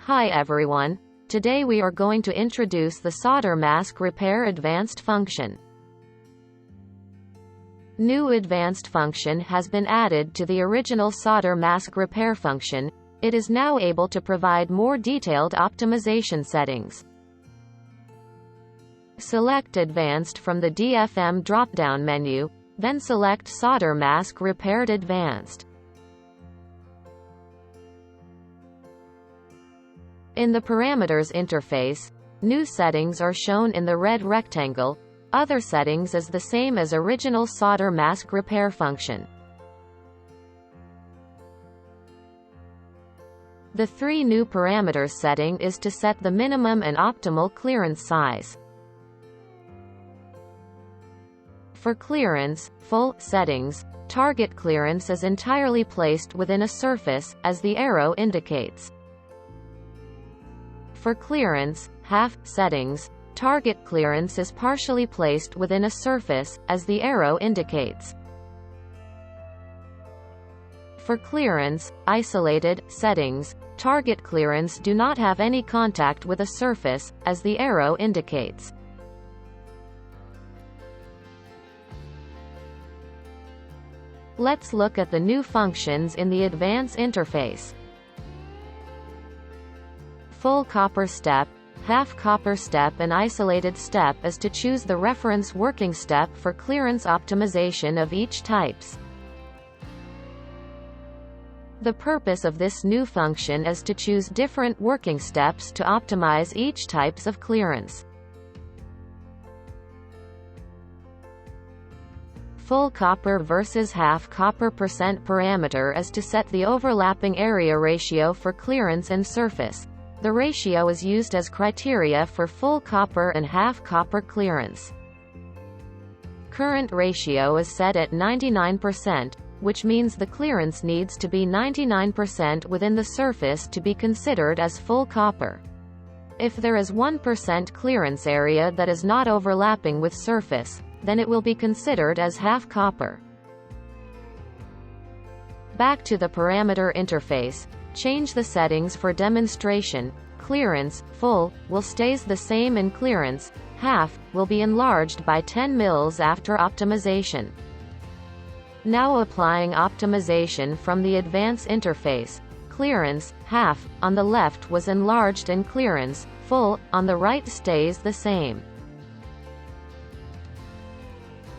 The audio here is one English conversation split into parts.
Hi everyone. Today we are going to introduce the solder mask repair advanced function. New advanced function has been added to the original solder mask repair function. It is now able to provide more detailed optimization settings. Select Advanced from the DFM drop-down menu, then select Solder Mask Repaired Advanced. In the Parameters interface, new settings are shown in the red rectangle. Other settings is the same as original solder mask repair function. The three new parameters setting is to set the minimum and optimal clearance size. For clearance, full settings, target clearance is entirely placed within a surface, as the arrow indicates. For clearance, half settings, target clearance is partially placed within a surface, as the arrow indicates. For clearance, isolated settings, target clearance do not have any contact with a surface, as the arrow indicates. Let's look at the new functions in the Advanced interface. Full copper step, half copper step and isolated step is to choose the reference working step for clearance optimization of each types. The purpose of this new function is to choose different working steps to optimize each types of clearance. Full copper versus half copper percent parameter is to set the overlapping area ratio for clearance and surface. The ratio is used as criteria for full copper and half copper clearance. Current ratio is set at 99%, which means the clearance needs to be 99% within the surface to be considered as full copper. If there is 1% clearance area that is not overlapping with surface, then it will be considered as half copper. Back to the parameter interface. Change the settings for demonstration. Clearance, full, will stays the same and clearance, half, will be enlarged by 10 mils after optimization. Now applying optimization from the Advanced interface. Clearance, half, on the left was enlarged and clearance, full, on the right stays the same.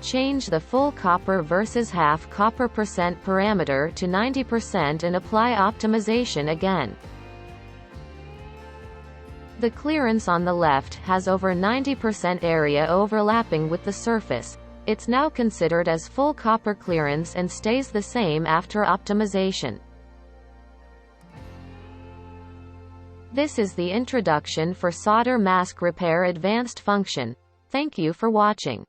Change the full copper versus half copper percent parameter to 90% and apply optimization again. The clearance on the left has over 90% area overlapping with the surface. It's now considered as full copper clearance and stays the same after optimization. This is the introduction for Solder Mask Repair Advanced function. Thank you for watching.